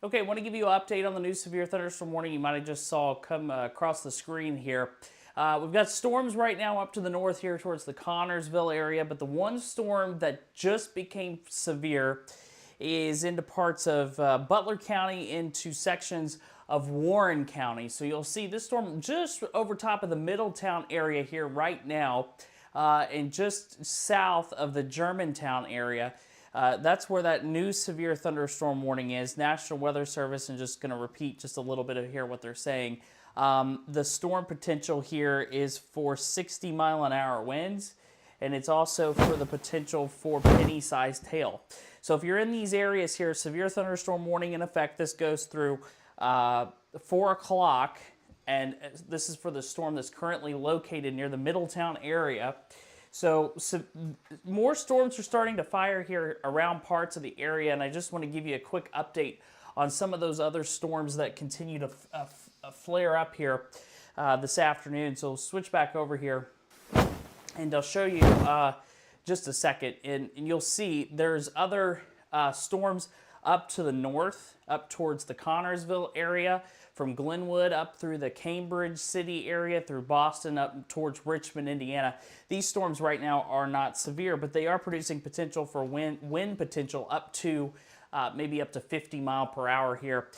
Okay, I want to give you an update on the new severe thunderstorm warning you might have just saw come across the screen here. We've got storms right now up to the north here towards the Connorsville area, but the one storm that just became severe is into parts of Butler County into sections of Warren County. So you'll see this storm just over top of the Middletown area here right now, and just south of the Germantown area. That's where that new severe thunderstorm warning is. National Weather Service, and just going to repeat just a little bit of here what they're saying. The storm potential here is for 60-mile-an-hour winds, and it's also for the potential for penny-sized hail. So if you're in these areas here, severe thunderstorm warning in effect. This goes through 4 o'clock, and this is for the storm that's currently located near the Middletown area. So more storms are starting to fire here around parts of the area, and I just want to give you a quick update on some of those other storms that continue to flare up here this afternoon. So we'll switch back over here, and I'll show you just a second, and you'll see there's other storms up to the north, up towards the Connorsville area, from Glenwood up through the Cambridge City area, through Boston, up towards Richmond, Indiana. These storms right now are not severe, but they are producing potential for wind potential up to maybe up to 50 mile per hour here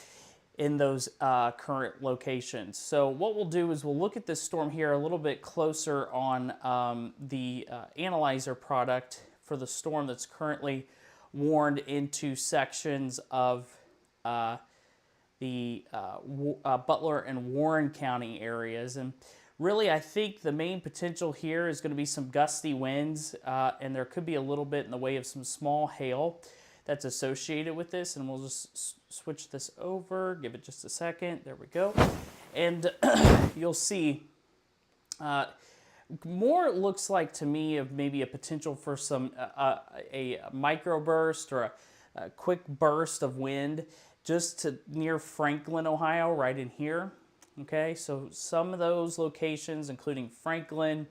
in those current locations. So what we'll do is we'll look at this storm here a little bit closer on the analyzer product for the storm that's currently warned into sections of the Butler and Warren County areas. And really, I think the main potential here is going to be some gusty winds, and there could be a little bit in the way of some small hail that's associated with this. And we'll just switch this over, give it just a second. There we go. And you'll see more looks like to me of maybe a potential for some a microburst or a quick burst of wind just to near Franklin, Ohio, right in here. Okay, so some of those locations, including Franklin,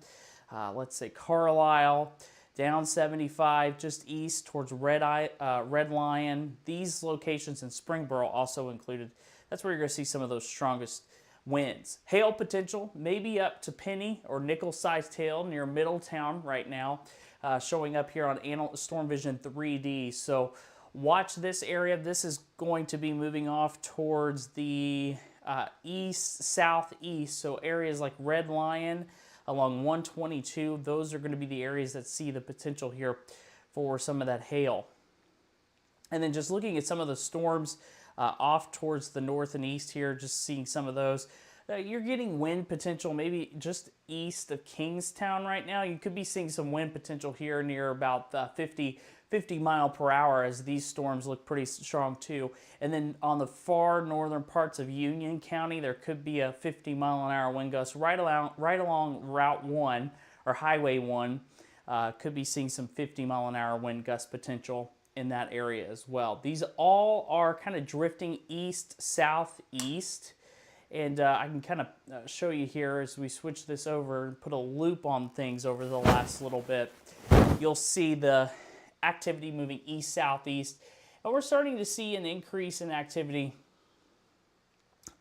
let's say Carlisle, down 75, just east towards Red Lion. These locations in Springboro also included. That's where you're going to see some of those strongest winds. Hail potential, maybe up to penny or nickel-sized hail near Middletown right now, showing up here on Storm Vision 3D. So watch this area. This is going to be moving off towards the east, southeast. So areas like Red Lion along 122, those are going to be the areas that see the potential here for some of that hail. And then just looking at some of the storms off towards the north and east here, just seeing some of those. You're getting wind potential maybe just east of Kingstown right now. You could be seeing some wind potential here near about 50 mile per hour, as these storms look pretty strong too. And then on the far northern parts of Union County, there could be a 50-mile-an-hour wind gust right along Route 1 or Highway 1. Could be seeing some 50-mile-an-hour wind gust potential in that area as well. These all are kind of drifting east, southeast. And I can kind of show you here as we switch this over and put a loop on things over the last little bit. You'll see the activity moving east, southeast. And we're starting to see an increase in activity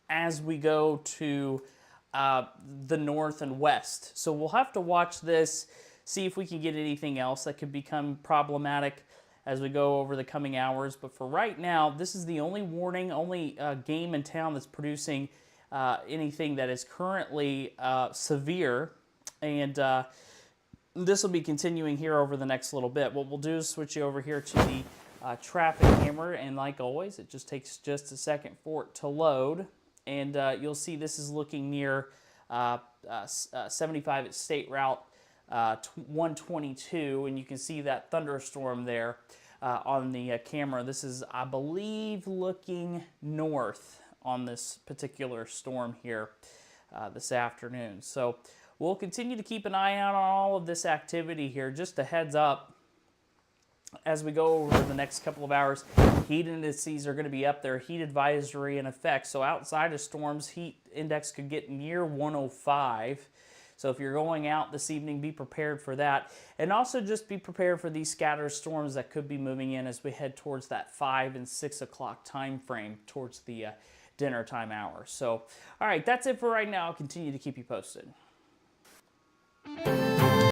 as we go to the north and west. So we'll have to watch this, see if we can get anything else that could become problematic as we go over the coming hours. But for right now, this is the only warning, only game in town that's producing anything that is currently severe. And this will be continuing here over the next little bit. What we'll do is switch you over here to the traffic camera, and like always, it just takes just a second for it to load. And you'll see this is looking near 75 at State Route 122, and you can see that thunderstorm there on the camera. This is, I believe, looking north on this particular storm here this afternoon. So we'll continue to keep an eye out on all of this activity here. Just a heads up, as we go over the next couple of hours, heat indices are going to be up there, heat advisory in effect. So outside of storms, heat index could get near 105. So if you're going out this evening, be prepared for that. And also just be prepared for these scattered storms that could be moving in as we head towards that 5 and 6 o'clock time frame towards the dinner time hour. So, all right, that's it for right now. I'll continue to keep you posted.